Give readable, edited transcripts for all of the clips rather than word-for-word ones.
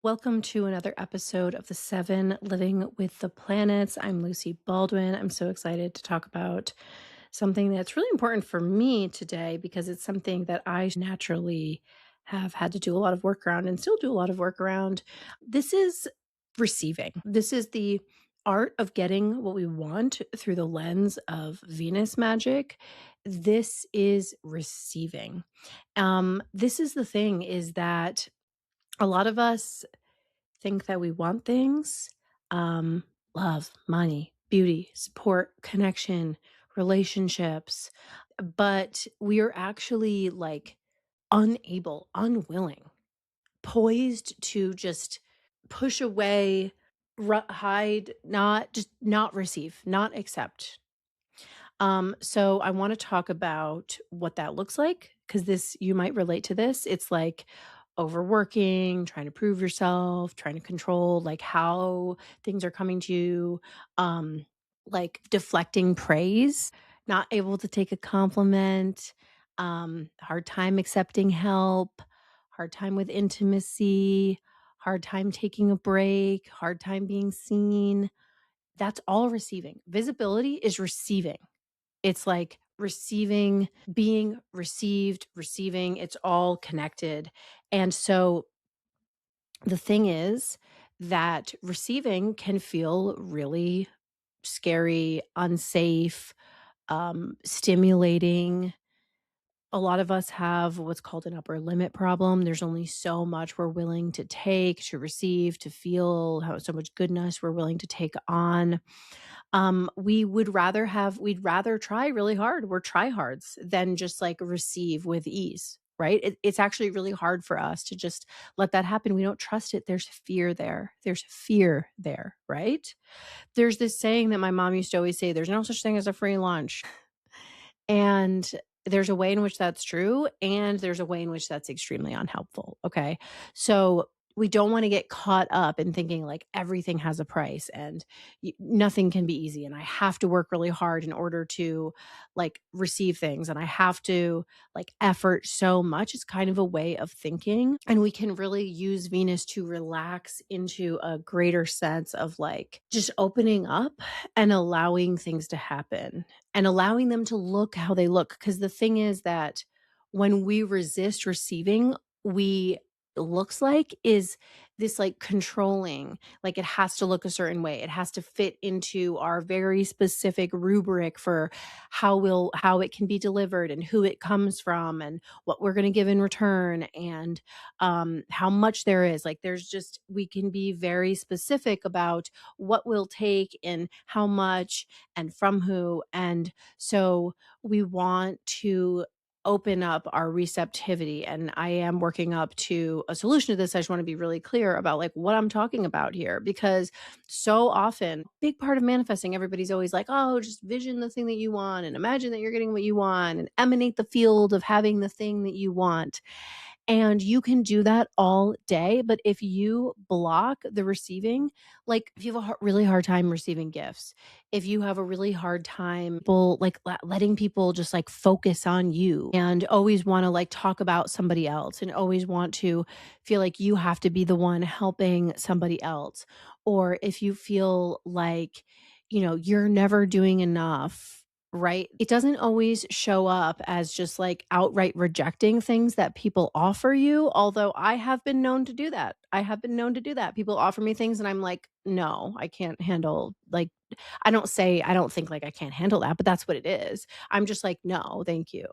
Welcome to another episode of the Seven Living with the Planets. I'm Lucy Baldwin. I'm so excited to talk about something that's really important for me today because it's something that I naturally have had to do a lot of work around and still do a lot of work around. This is receiving. This is the art of getting what we want through the lens of Venus magic. This is receiving. This is the thing is that a lot of us think that we want things, um, love, money, beauty, support, connection, relationships, but we are actually like unable, unwilling, poised to just push away, hide, not receive, not accept. So I want to talk about what that looks like because this you might relate to this. It's like overworking, trying to prove yourself, trying to control like how things are coming to you, like deflecting praise, not able to take a compliment, hard time accepting help, hard time with intimacy, hard time taking a break, hard time being seen. That's all receiving. Visibility is receiving. It's like receiving, being received, receiving, it's all connected. And so the thing is that receiving can feel really scary, unsafe, stimulating. A lot of us have what's called an upper limit problem. There's only so much we're willing to take, to receive, to feel, how so much goodness we're willing to take on. We'd rather try really hard. We're tryhards than just like receive with ease, right? It's actually really hard for us to just let that happen. We don't trust it. There's fear there. There's fear there, right? There's this saying that my mom used to always say, there's no such thing as a free lunch. And there's a way in which that's true, and there's a way in which that's extremely unhelpful. Okay. So we don't want to get caught up in thinking like everything has a price and nothing can be easy. And I have to work really hard in order to like receive things. And I have to like effort so much. It's kind of a way of thinking. And we can really use Venus to relax into a greater sense of like just opening up and allowing things to happen and allowing them to look how they look. Because the thing is that when we resist receiving, we looks like is this like controlling, like it has to look a certain way. It has to fit into our very specific rubric for how it can be delivered and who it comes from and what we're going to give in return and how much there is. Like there's just we can be very specific about what we'll take and how much and from who. And so we want to open up our receptivity. And I am working up to a solution to this. I just want to be really clear about like what I'm talking about here because so often, big part of manifesting, everybody's always like, oh, just vision the thing that you want and imagine that you're getting what you want and emanate the field of having the thing that you want. And you can do that all day. But if you block the receiving, like if you have a really hard time receiving gifts, if you have a really hard time like letting people just like focus on you and always want to like talk about somebody else and always want to feel like you have to be the one helping somebody else, or if you feel like, you're never doing enough, right? It doesn't always show up as just like outright rejecting things that people offer you, although I have been known to do that. I have been known to do that. People offer me things and I'm like, "No, I can't handle like I don't think like I can't handle that, but that's what it is." I'm just like, "No, thank you."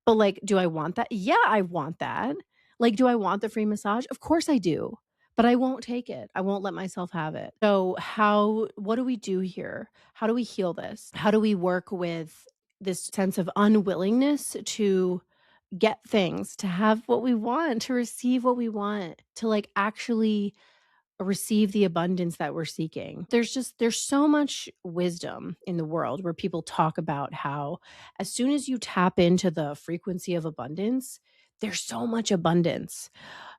But, like, do I want that? Yeah, I want that. Like, do I want the free massage? Of course I do, but I won't take it. I won't let myself have it. So what do we do here? How do we heal this? How do we work with this sense of unwillingness to get things, to have what we want, to receive what we want, to, like, actually receive the abundance that we're seeking. There's so much wisdom in the world where people talk about how as soon as you tap into the frequency of abundance, there's so much abundance.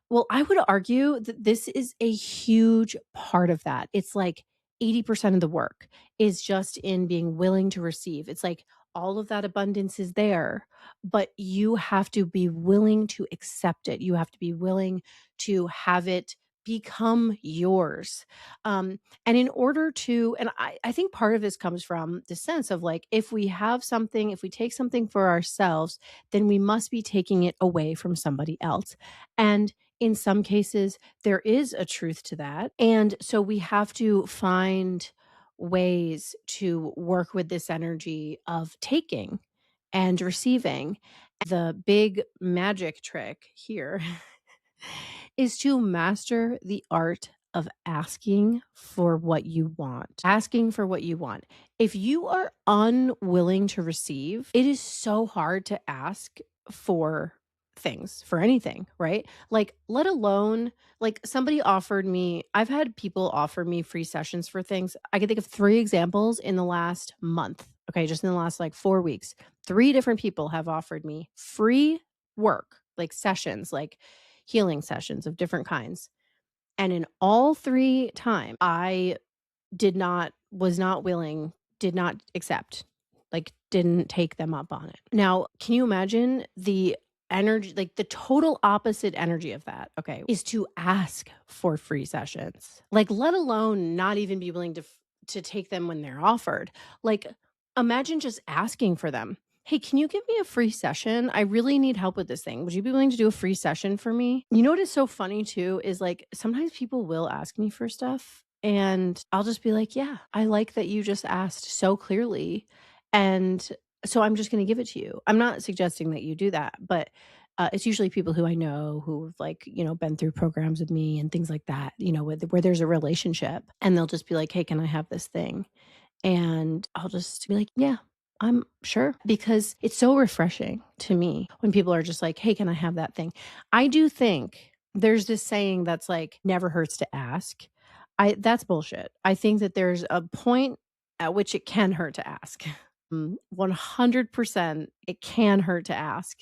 Well, I would argue that this is a huge part of that. It's like 80% of the work is just in being willing to receive. It's like all of that abundance is there, but you have to be willing to accept it. You have to be willing to have it become yours. And in order to, and I think part of this comes from the sense of like, if we have something, if we take something for ourselves, then we must be taking it away from somebody else. And in some cases, there is a truth to that. And so we have to find ways to work with this energy of taking and receiving. The big magic trick here is to master the art of asking for what you want. Asking for what you want. If you are unwilling to receive, it is so hard to ask for things, for anything, right? Like, let alone, like, somebody offered me, I've had people offer me free sessions for things. I can think of 3 examples in the last month. Okay, just in the last like 4 weeks. 3 different people have offered me free work, like sessions, like healing sessions of different kinds. And in all 3 times, I was not willing, did not accept, like, didn't take them up on it. Now, can you imagine the energy, like, the total opposite energy of that, okay, is to ask for free sessions. Like, let alone not even be willing to take them when they're offered. Like, imagine just asking for them. "Hey, can you give me a free session? I really need help with this thing. Would you be willing to do a free session for me?" You know what is so funny too is like sometimes people will ask me for stuff and I'll just be like, "Yeah, I like that you just asked so clearly. And so I'm just going to give it to you." I'm not suggesting that you do that, but it's usually people who I know who've like, been through programs with me and things like that, where there's a relationship and they'll just be like, "Hey, can I have this thing?" And I'll just be like, "Yeah, I'm sure." Because it's so refreshing to me when people are just like, "Hey, can I have that thing?" I do think there's this saying that's like, never hurts to ask. That's bullshit. I think that there's a point at which it can hurt to ask. 100% it can hurt to ask.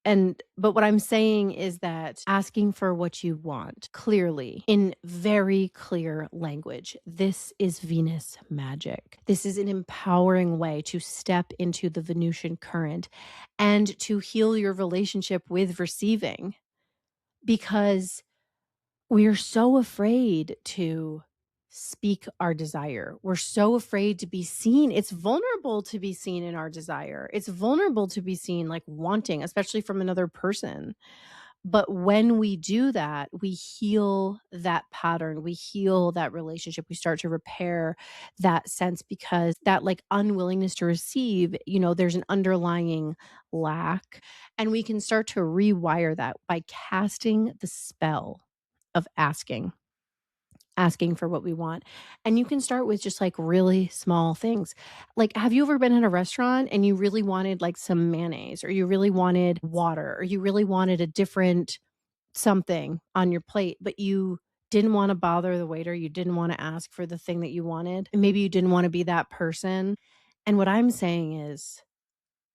But what I'm saying is that asking for what you want clearly in very clear language. This is Venus magic. This is an empowering way to step into the Venusian current and to heal your relationship with receiving because we are so afraid to speak our desire. We're so afraid to be seen. It's vulnerable to be seen in our desire. It's vulnerable to be seen like wanting, especially from another person. But when we do that, we heal that pattern. We heal that relationship. We start to repair that sense because that like unwillingness to receive, there's an underlying lack. And we can start to rewire that by casting the spell of asking for what we want. And you can start with just like really small things. Like, have you ever been in a restaurant and you really wanted like some mayonnaise, or you really wanted water, or you really wanted a different something on your plate, but you didn't want to bother the waiter? You didn't want to ask for the thing that you wanted. And maybe you didn't want to be that person. And what I'm saying is,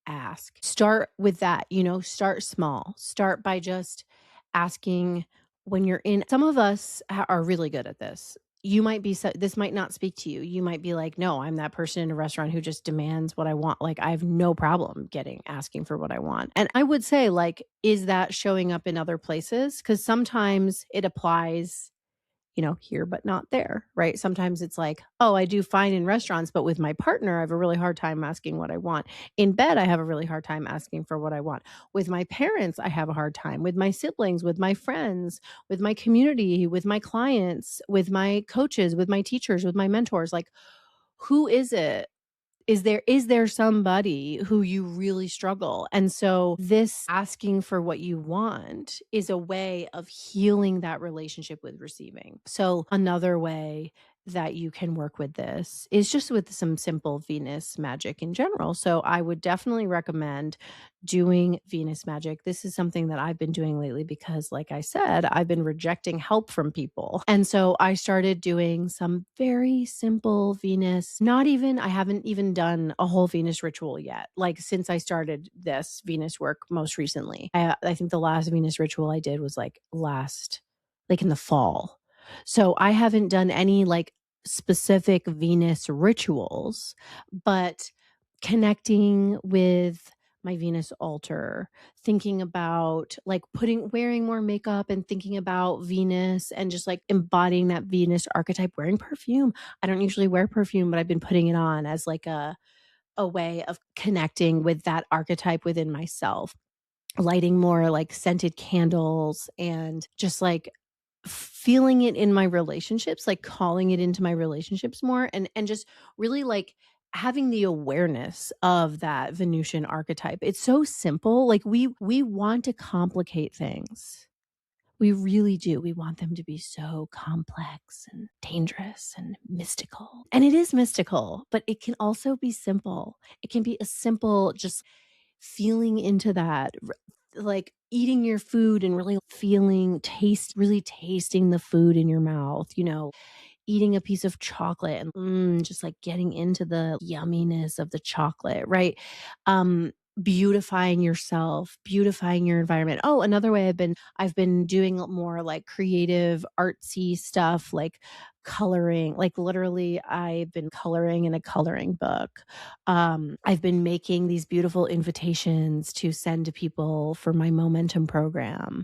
ask. Start with that, start small. Start by just asking when you're in. Some of us are really good at this. You might be this might not speak to you. You might be like, "No, I'm that person in a restaurant who just demands what I want. Like, I have no problem asking for what I want." And I would say, like, is that showing up in other places? Cuz sometimes it applies, here but not there, right? Sometimes it's like, "Oh, I do fine in restaurants, but with my partner, I have a really hard time asking what I want. In bed, I have a really hard time asking for what I want. With my parents, I have a hard time. With my siblings, with my friends, with my community, with my clients, with my coaches, with my teachers, with my mentors." Like, who is it? Is there somebody who you really struggle? And so this asking for what you want is a way of healing that relationship with receiving. So another way that you can work with this is just with some simple Venus magic in general. So I would definitely recommend doing Venus magic. This is something that I've been doing lately because, like I said, I've been rejecting help from people. And so I started doing some very simple Venus, I haven't even done a whole Venus ritual yet. Like, since I started this Venus work most recently, I think the last Venus ritual I did was like in the fall. So I haven't done any like specific Venus rituals, but connecting with my Venus altar, thinking about like putting wearing more makeup and thinking about Venus and just like embodying that Venus archetype, wearing perfume. I don't usually wear perfume, but I've been putting it on as like a way of connecting with that archetype within myself, lighting more like scented candles and just like feeling it in my relationships, like calling it into my relationships more and just really like having the awareness of that Venusian archetype. It's so simple. Like we want to complicate things. We really do. We want them to be so complex and dangerous and mystical. And it is mystical, but it can also be simple. It can be a simple just feeling into that, like eating your food and really really tasting the food in your mouth, eating a piece of chocolate and just like getting into the yumminess of the chocolate, right? Beautifying yourself, beautifying your environment. Oh, another way I've been doing more like creative artsy stuff, like coloring. Like literally I've been coloring in a coloring book. I've been making these beautiful invitations to send to people for my momentum program.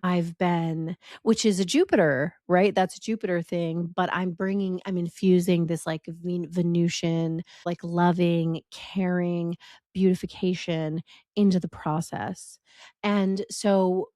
Which is a Jupiter, right? That's a Jupiter thing, but I'm infusing this like Venusian, like loving, caring beautification into the process. And so,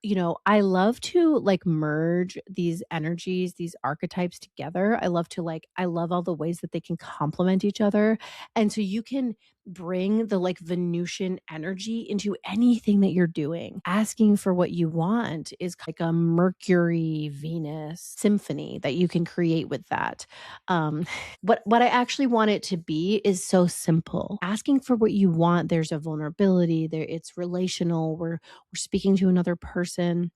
I love to like merge these energies, these archetypes together. I love all the ways that they can complement each other. And so you can bring the like Venusian energy into anything that you're doing. Asking for what you want is like a Mercury Venus symphony that you can create with that. Um, what I actually want it to be is so simple. Asking for what you want, there's a vulnerability there. It's relational. We're speaking to another person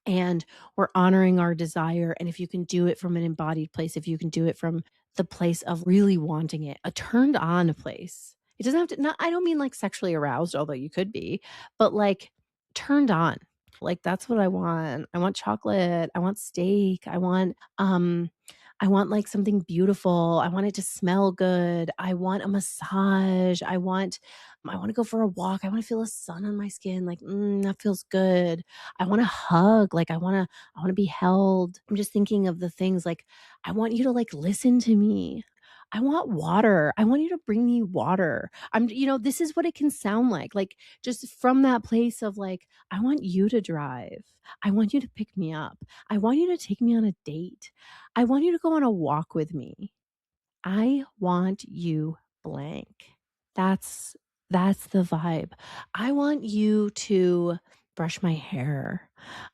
and we're honoring our desire. And if you can do it from an embodied place, if you can do it from the place of really wanting it, a turned on place. It doesn't have to, not, I don't mean like sexually aroused, although you could be, but like turned on. Like that's what I want. I want chocolate. I want steak. I want like something beautiful. I want it to smell good. I want a massage. I want to go for a walk. I want to feel the sun on my skin. Like, that feels good. I want to hug. Like I want to be held. I'm just thinking of the things like I want you to like listen to me. I want water. I want you to bring me water. This is what it can sound like. Like just from that place of like, I want you to drive. I want you to pick me up. I want you to take me on a date. I want you to go on a walk with me. I want you blank. That's that's the vibe. I want you to brush my hair.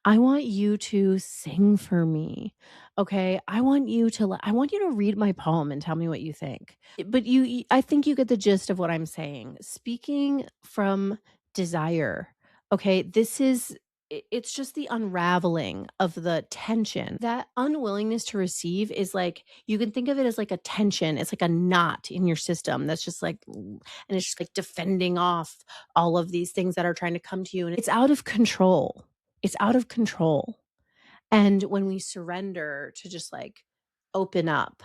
I want you to sing for me. Okay? I want you to read my poem and tell me what you think. But I think you get the gist of what I'm saying. Speaking from desire. Okay? It's just the unraveling of the tension. That unwillingness to receive is like, you can think of it as like a tension. It's like a knot in your system that's just like, and it's just like defending off all of these things that are trying to come to you. And it's out of control. It's out of control. And when we surrender to just like open up,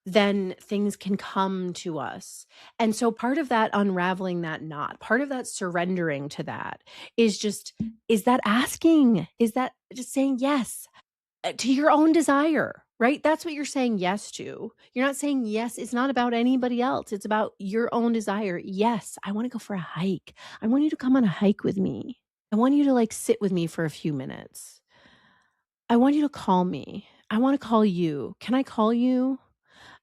then things can come to us. And so part of that unraveling that knot, part of that surrendering to that is that asking, is that just saying yes to your own desire, right? That's what you're saying yes to. You're not saying yes. It's not about anybody else. It's about your own desire. Yes, I want to go for a hike. I want you to come on a hike with me. I want you to like sit with me for a few minutes. I want you to call me. I want to call you. Can I call you?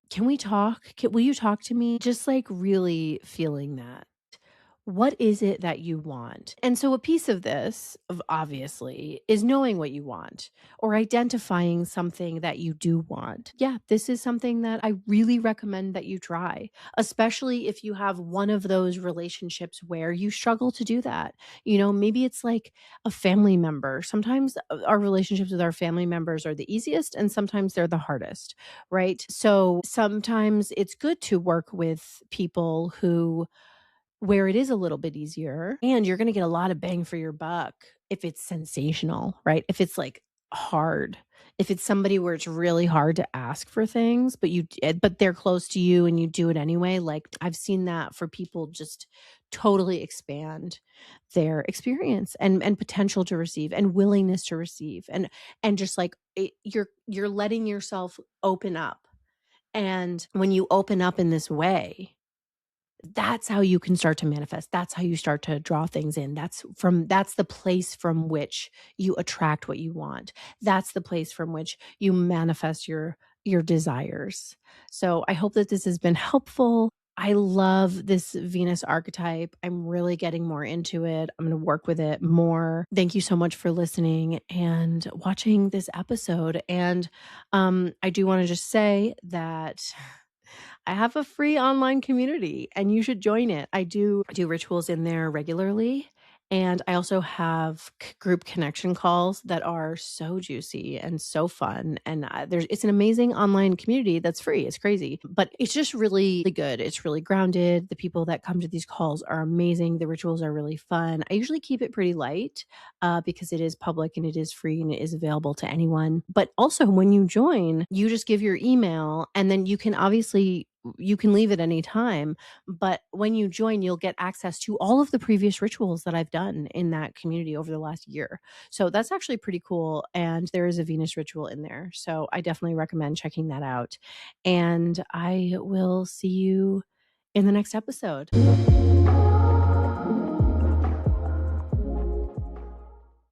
Can we talk? Will you talk to me? Just like really feeling that. What is it that you want? And so a piece of this, obviously, is knowing what you want or identifying something that you do want. Yeah, this is something that I really recommend that you try, especially if you have one of those relationships where you struggle to do that. Maybe it's like a family member. Sometimes our relationships with our family members are the easiest and sometimes they're the hardest, right? So sometimes it's good to work with people where it is a little bit easier and you're going to get a lot of bang for your buck if it's sensational, right? If it's like hard. If it's somebody where it's really hard to ask for things, but but they're close to you and you do it anyway, like, I've seen that for people just totally expand their experience and potential to receive and willingness to receive, and just, like, you're letting yourself open up, and when you open up in this way, that's how you can start to manifest. That's how you start to draw things in. That's the place from which you attract what you want. That's the place from which you manifest your desires. So I hope that this has been helpful. I love this Venus archetype. I'm really getting more into it. I'm going to work with it more. Thank you so much for listening and watching this episode. And I do want to just say that I have a free online community and you should join it. I do rituals in there regularly. And I also have group connection calls that are so juicy and so fun. And it's an amazing online community that's free. It's crazy, but it's just really good. It's really grounded. The people that come to these calls are amazing. The rituals are really fun. I usually keep it pretty light because it is public and it is free and it is available to anyone. But also, when you join, you just give your email and then you can leave at any time, but when you join, you'll get access to all of the previous rituals that I've done in that community over the last year. So that's actually pretty cool. And there is a Venus ritual in there. So I definitely recommend checking that out. And I will see you in the next episode.